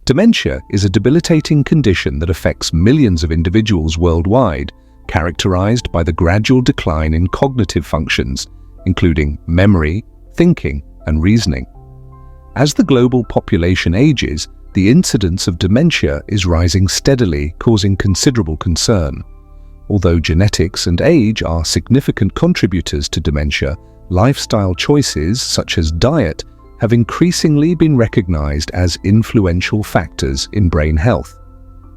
Dementia is a debilitating condition that affects millions of individuals worldwide, characterized by the gradual decline in cognitive functions, including memory, thinking, and reasoning. As the global population ages, the incidence of dementia is rising steadily, causing considerable concern. Although genetics and age are significant contributors to dementia, lifestyle choices such as diet have increasingly been recognized as influential factors in brain health.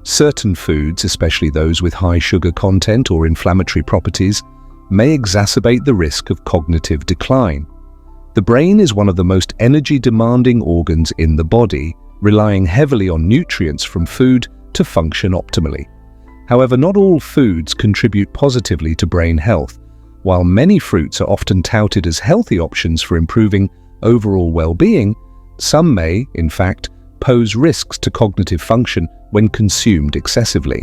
Certain foods, especially those with high sugar content or inflammatory properties, may exacerbate the risk of cognitive decline. The brain is one of the most energy-demanding organs in the body, relying heavily on nutrients from food to function optimally. However, not all foods contribute positively to brain health. While many fruits are often touted as healthy options for improving overall well-being, some may, in fact, pose risks to cognitive function when consumed excessively.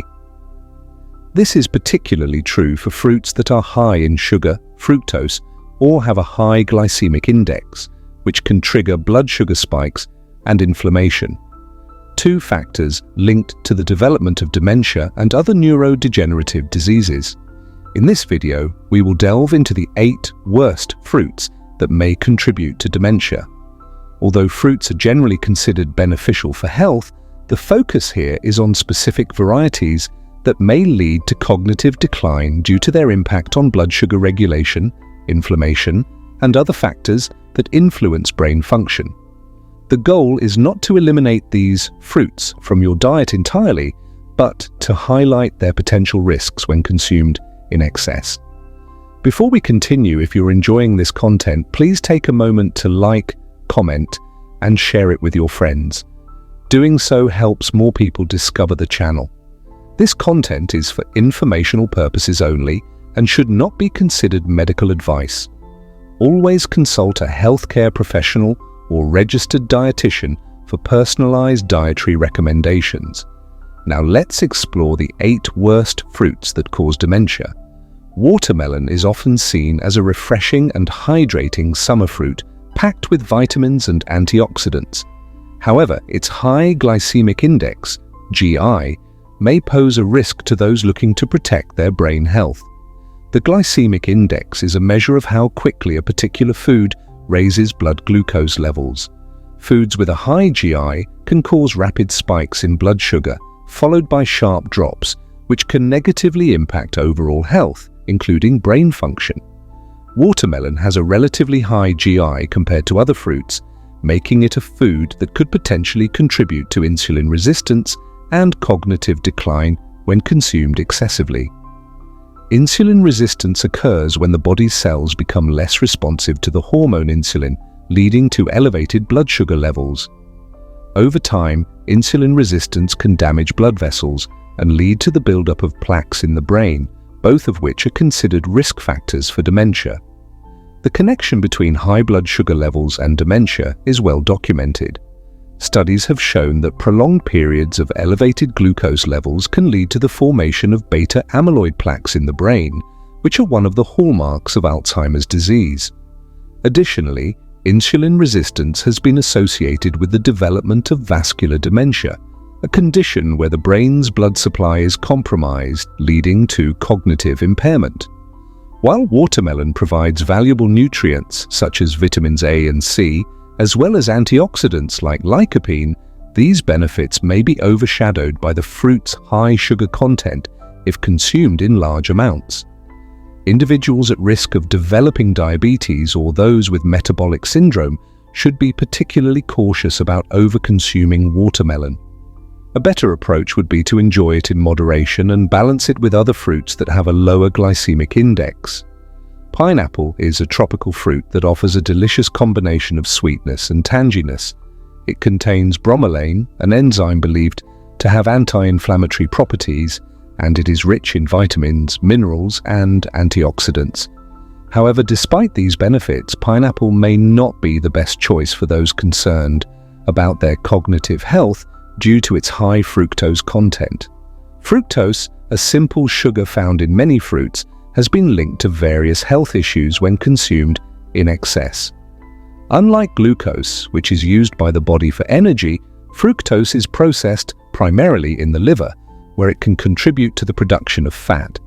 This is particularly true for fruits that are high in sugar, fructose, or have a high glycemic index, which can trigger blood sugar spikes and inflammation. Two factors linked to the development of dementia and other neurodegenerative diseases. In this video, we will delve into the 8 worst fruits that may contribute to dementia. Although fruits are generally considered beneficial for health, the focus here is on specific varieties that may lead to cognitive decline due to their impact on blood sugar regulation, inflammation, and other factors that influence brain function. The goal is not to eliminate these fruits from your diet entirely, but to highlight their potential risks when consumed in excess. Before we continue, if you're enjoying this content, please take a moment to like, comment, and share it with your friends. Doing so helps more people discover the channel. This content is for informational purposes only and should not be considered medical advice. Always consult a healthcare professional or registered dietitian for personalized dietary recommendations. Now let's explore the 8 worst fruits that cause dementia. Watermelon is often seen as a refreshing and hydrating summer fruit packed with vitamins and antioxidants. However, its high glycemic index, GI, may pose a risk to those looking to protect their brain health. The glycemic index is a measure of how quickly a particular food raises blood glucose levels. Foods with a high GI can cause rapid spikes in blood sugar, followed by sharp drops, which can negatively impact overall health, including brain function. Watermelon has a relatively high GI compared to other fruits, making it a food that could potentially contribute to insulin resistance and cognitive decline when consumed excessively. Insulin resistance occurs when the body's cells become less responsive to the hormone insulin, leading to elevated blood sugar levels. Over time, insulin resistance can damage blood vessels and lead to the buildup of plaques in the brain, both of which are considered risk factors for dementia. The connection between high blood sugar levels and dementia is well documented. Studies have shown that prolonged periods of elevated glucose levels can lead to the formation of beta amyloid plaques in the brain, which are one of the hallmarks of Alzheimer's disease. Additionally, insulin resistance has been associated with the development of vascular dementia, a condition where the brain's blood supply is compromised, leading to cognitive impairment. While watermelon provides valuable nutrients such as vitamins A and C, as well as antioxidants like lycopene, these benefits may be overshadowed by the fruit's high sugar content if consumed in large amounts. Individuals at risk of developing diabetes or those with metabolic syndrome should be particularly cautious about overconsuming watermelon. A better approach would be to enjoy it in moderation and balance it with other fruits that have a lower glycemic index. Pineapple is a tropical fruit that offers a delicious combination of sweetness and tanginess. It contains bromelain, an enzyme believed to have anti-inflammatory properties, and it is rich in vitamins, minerals, and antioxidants. However, despite these benefits, pineapple may not be the best choice for those concerned about their cognitive health due to its high fructose content. Fructose, a simple sugar found in many fruits, has been linked to various health issues when consumed in excess. Unlike glucose, which is used by the body for energy, Fructose is processed primarily in the liver, where it can contribute to the production of fat.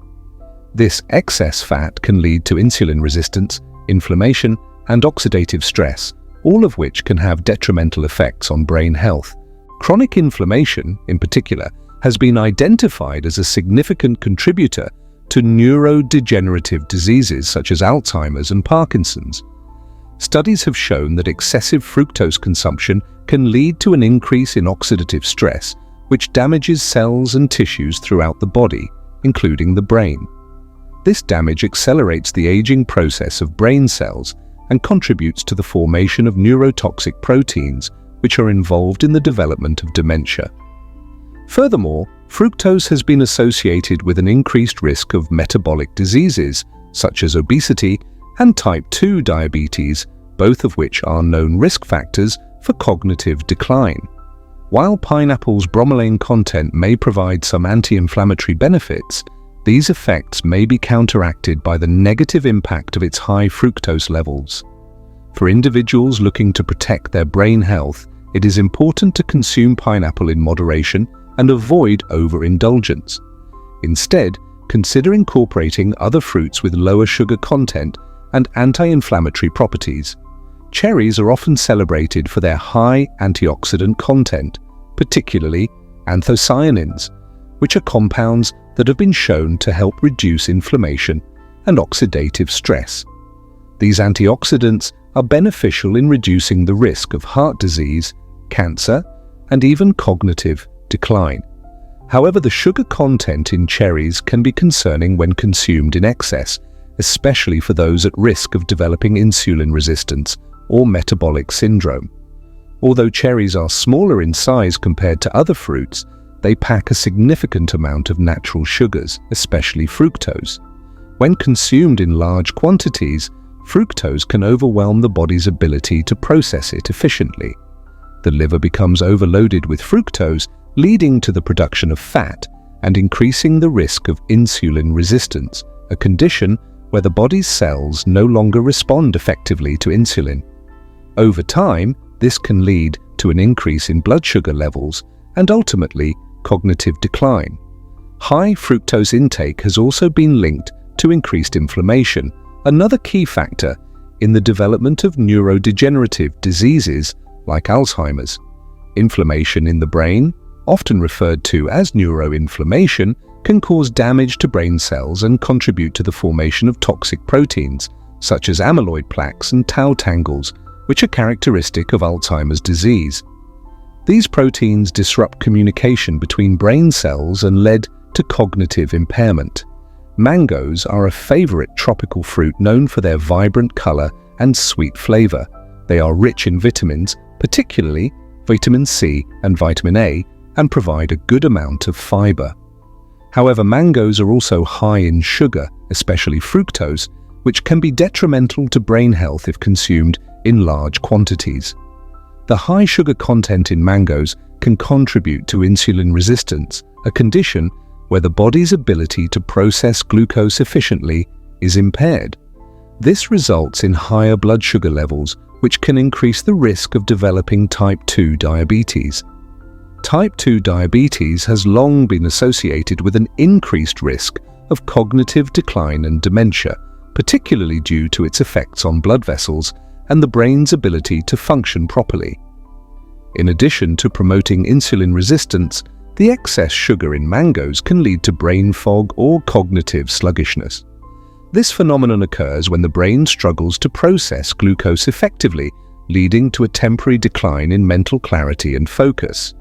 This excess fat can lead to insulin resistance, inflammation, and oxidative stress, all of which can have detrimental effects on brain health. Chronic inflammation, in particular, has been identified as a significant contributor to neurodegenerative diseases such as Alzheimer's and Parkinson's. Studies have shown that excessive fructose consumption can lead to an increase in oxidative stress, which damages cells and tissues throughout the body, including the brain. This damage accelerates the aging process of brain cells and contributes to the formation of neurotoxic proteins, which are involved in the development of dementia. Furthermore, fructose has been associated with an increased risk of metabolic diseases, such as obesity and type 2 diabetes, both of which are known risk factors for cognitive decline. While pineapple's bromelain content may provide some anti-inflammatory benefits, these effects may be counteracted by the negative impact of its high fructose levels. For individuals looking to protect their brain health, it is important to consume pineapple in moderation and avoid overindulgence. Instead, consider incorporating other fruits with lower sugar content and anti-inflammatory properties. Cherries are often celebrated for their high antioxidant content, particularly anthocyanins, which are compounds that have been shown to help reduce inflammation and oxidative stress. These antioxidants are beneficial in reducing the risk of heart disease, cancer, and even cognitive decline. However, the sugar content in cherries can be concerning when consumed in excess, especially for those at risk of developing insulin resistance or metabolic syndrome. Although cherries are smaller in size compared to other fruits, they pack a significant amount of natural sugars, especially fructose. When consumed in large quantities, fructose can overwhelm the body's ability to process it efficiently. The liver becomes overloaded with fructose, leading to the production of fat and increasing the risk of insulin resistance, a condition where the body's cells no longer respond effectively to insulin. Over time, this can lead to an increase in blood sugar levels and ultimately cognitive decline. High fructose intake has also been linked to increased inflammation, another key factor in the development of neurodegenerative diseases like Alzheimer's. Inflammation in the brain, often referred to as neuroinflammation, can cause damage to brain cells and contribute to the formation of toxic proteins, such as amyloid plaques and tau tangles, which are characteristic of Alzheimer's disease. These proteins disrupt communication between brain cells and lead to cognitive impairment. Mangoes are a favorite tropical fruit known for their vibrant color and sweet flavor. They are rich in vitamins, particularly vitamin C and vitamin A, and provide a good amount of fiber. However, mangoes are also high in sugar, especially fructose, which can be detrimental to brain health if consumed in large quantities. The high sugar content in mangoes can contribute to insulin resistance, a condition where the body's ability to process glucose efficiently is impaired. This results in higher blood sugar levels, which can increase the risk of developing type 2 diabetes. Type 2 diabetes has long been associated with an increased risk of cognitive decline and dementia, particularly due to its effects on blood vessels and the brain's ability to function properly. In addition to promoting insulin resistance, the excess sugar in mangoes can lead to brain fog or cognitive sluggishness. This phenomenon occurs when the brain struggles to process glucose effectively, leading to a temporary decline in mental clarity and focus.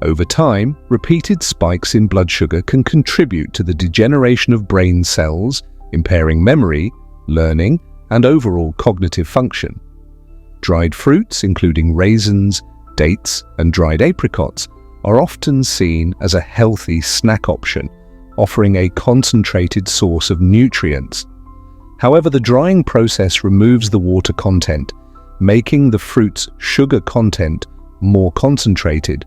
Over time, repeated spikes in blood sugar can contribute to the degeneration of brain cells, impairing memory, learning, and overall cognitive function. Dried fruits, including raisins, dates, and dried apricots, are often seen as a healthy snack option, offering a concentrated source of nutrients. However, the drying process removes the water content, making the fruit's sugar content more concentrated.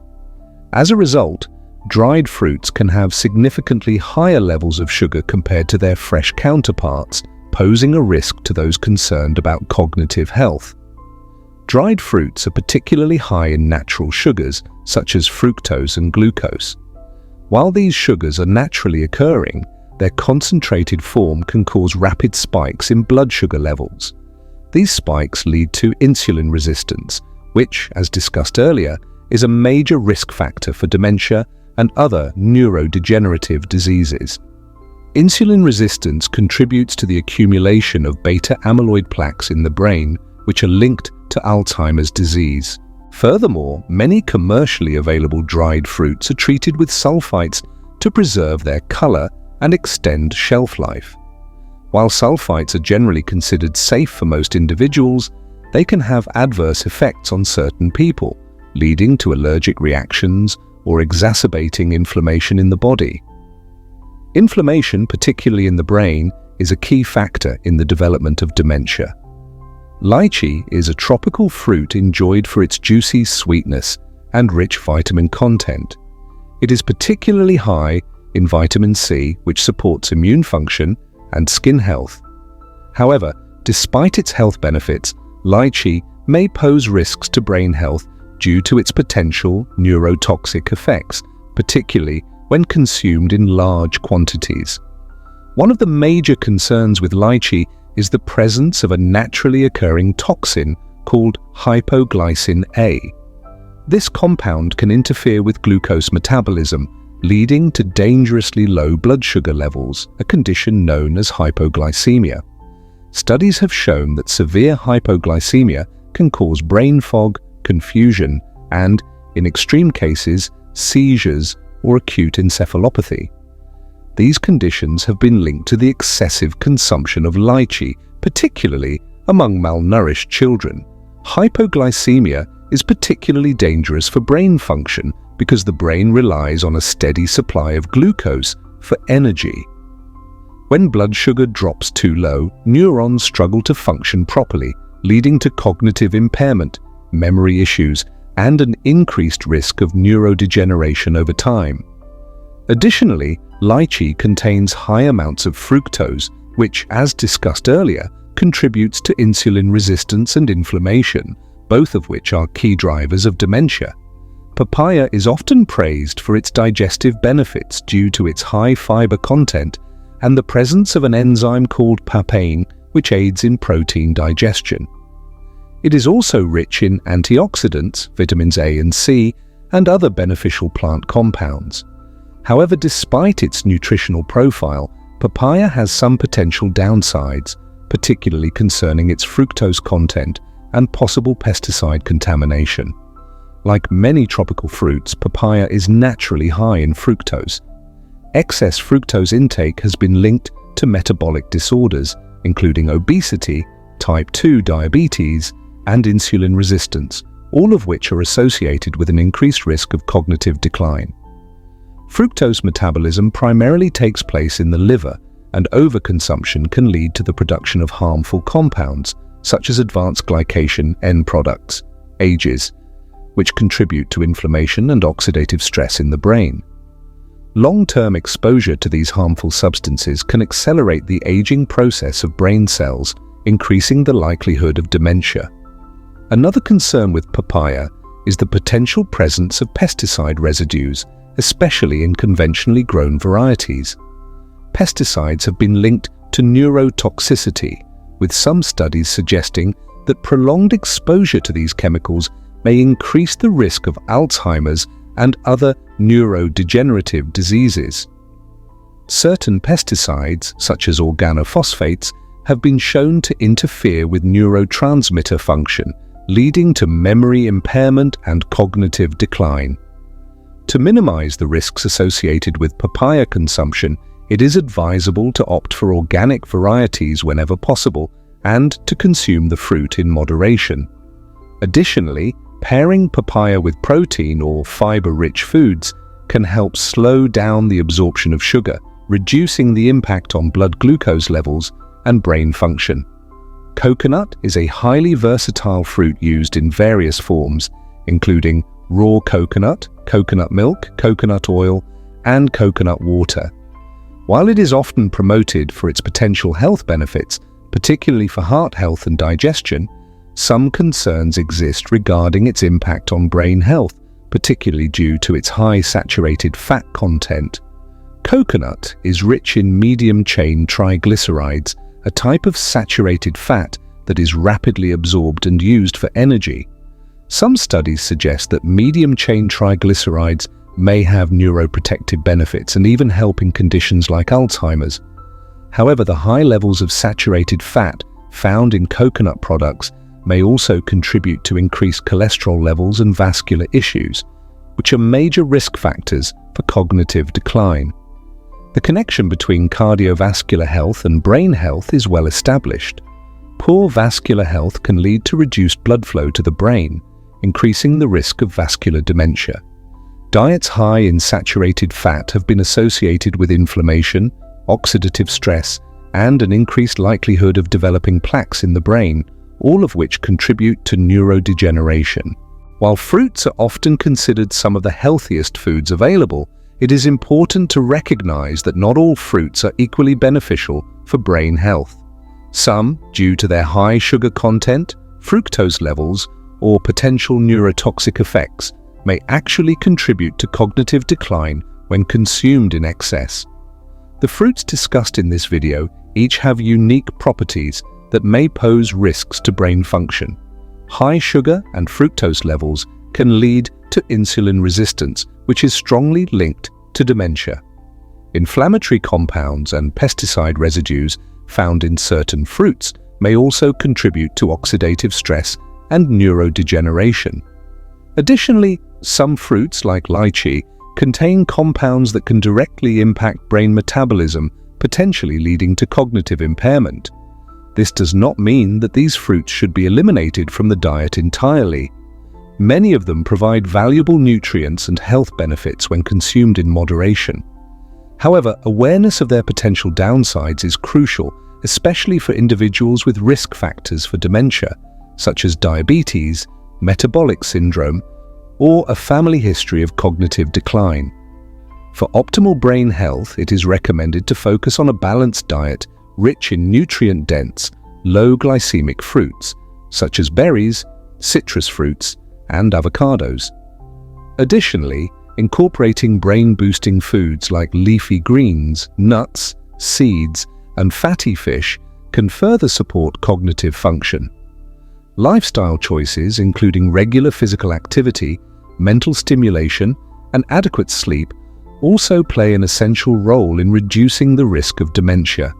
As a result, dried fruits can have significantly higher levels of sugar compared to their fresh counterparts, posing a risk to those concerned about cognitive health. Dried fruits are particularly high in natural sugars, such as fructose and glucose. While these sugars are naturally occurring, their concentrated form can cause rapid spikes in blood sugar levels. These spikes lead to insulin resistance, which, as discussed earlier, is a major risk factor for dementia and other neurodegenerative diseases. Insulin resistance contributes to the accumulation of beta-amyloid plaques in the brain, which are linked to Alzheimer's disease. Furthermore, many commercially available dried fruits are treated with sulfites to preserve their color and extend shelf life. While sulfites are generally considered safe for most individuals, they can have adverse effects on certain people, leading to allergic reactions or exacerbating inflammation in the body. Inflammation, particularly in the brain, is a key factor in the development of dementia. Lychee is a tropical fruit enjoyed for its juicy sweetness and rich vitamin content. It is particularly high in vitamin C, which supports immune function and skin health. However, despite its health benefits, lychee may pose risks to brain health due to its potential neurotoxic effects, particularly when consumed in large quantities. One of the major concerns with lychee is the presence of a naturally occurring toxin called hypoglycin A. This compound can interfere with glucose metabolism, leading to dangerously low blood sugar levels, a condition known as hypoglycemia. Studies have shown that severe hypoglycemia can cause brain fog, confusion, and, in extreme cases, seizures or acute encephalopathy. These conditions have been linked to the excessive consumption of lychee, particularly among malnourished children. Hypoglycemia is particularly dangerous for brain function because the brain relies on a steady supply of glucose for energy. When blood sugar drops too low, neurons struggle to function properly, leading to cognitive impairment, memory issues, and an increased risk of neurodegeneration over time. Additionally, lychee contains high amounts of fructose, which, as discussed earlier, contributes to insulin resistance and inflammation, both of which are key drivers of dementia. Papaya is often praised for its digestive benefits due to its high fiber content and the presence of an enzyme called papain, which aids in protein digestion. It is also rich in antioxidants, vitamins A and C, and other beneficial plant compounds. However, despite its nutritional profile, papaya has some potential downsides, particularly concerning its fructose content and possible pesticide contamination. Like many tropical fruits, papaya is naturally high in fructose. Excess fructose intake has been linked to metabolic disorders, including obesity, type 2 diabetes, and insulin resistance, all of which are associated with an increased risk of cognitive decline. Fructose metabolism primarily takes place in the liver, and overconsumption can lead to the production of harmful compounds, such as advanced glycation end products, AGEs, which contribute to inflammation and oxidative stress in the brain. Long-term exposure to these harmful substances can accelerate the aging process of brain cells, increasing the likelihood of dementia. Another concern with papaya is the potential presence of pesticide residues, especially in conventionally grown varieties. Pesticides have been linked to neurotoxicity, with some studies suggesting that prolonged exposure to these chemicals may increase the risk of Alzheimer's and other neurodegenerative diseases. Certain pesticides, such as organophosphates, have been shown to interfere with neurotransmitter function, leading to memory impairment and cognitive decline. To minimize the risks associated with papaya consumption, it is advisable to opt for organic varieties whenever possible and to consume the fruit in moderation. Additionally, pairing papaya with protein or fiber-rich foods can help slow down the absorption of sugar, reducing the impact on blood glucose levels and brain function. Coconut is a highly versatile fruit used in various forms, including raw coconut, coconut milk, coconut oil, and coconut water. While it is often promoted for its potential health benefits, particularly for heart health and digestion, some concerns exist regarding its impact on brain health, particularly due to its high saturated fat content. Coconut is rich in medium-chain triglycerides, a type of saturated fat that is rapidly absorbed and used for energy. Some studies suggest that medium-chain triglycerides may have neuroprotective benefits and even help in conditions like Alzheimer's. However, the high levels of saturated fat found in coconut products may also contribute to increased cholesterol levels and vascular issues, which are major risk factors for cognitive decline. The connection between cardiovascular health and brain health is well established. Poor vascular health can lead to reduced blood flow to the brain, increasing the risk of vascular dementia. Diets high in saturated fat have been associated with inflammation, oxidative stress, and an increased likelihood of developing plaques in the brain, all of which contribute to neurodegeneration. While fruits are often considered some of the healthiest foods available, it is important to recognize that not all fruits are equally beneficial for brain health. Some, due to their high sugar content, fructose levels, or potential neurotoxic effects, may actually contribute to cognitive decline when consumed in excess. The fruits discussed in this video each have unique properties that may pose risks to brain function. High sugar and fructose levels can lead to insulin resistance, which is strongly linked to dementia. Inflammatory compounds and pesticide residues found in certain fruits may also contribute to oxidative stress and neurodegeneration. Additionally, some fruits like lychee contain compounds that can directly impact brain metabolism, potentially leading to cognitive impairment. This does not mean that these fruits should be eliminated from the diet entirely. Many of them provide valuable nutrients and health benefits when consumed in moderation. However, awareness of their potential downsides is crucial, especially for individuals with risk factors for dementia, such as diabetes, metabolic syndrome, or a family history of cognitive decline. For optimal brain health, it is recommended to focus on a balanced diet rich in nutrient-dense, low glycemic fruits, such as berries, citrus fruits, and avocados. Additionally, incorporating brain-boosting foods like leafy greens, nuts, seeds, and fatty fish can further support cognitive function. Lifestyle choices, including regular physical activity, mental stimulation, and adequate sleep, also play an essential role in reducing the risk of dementia.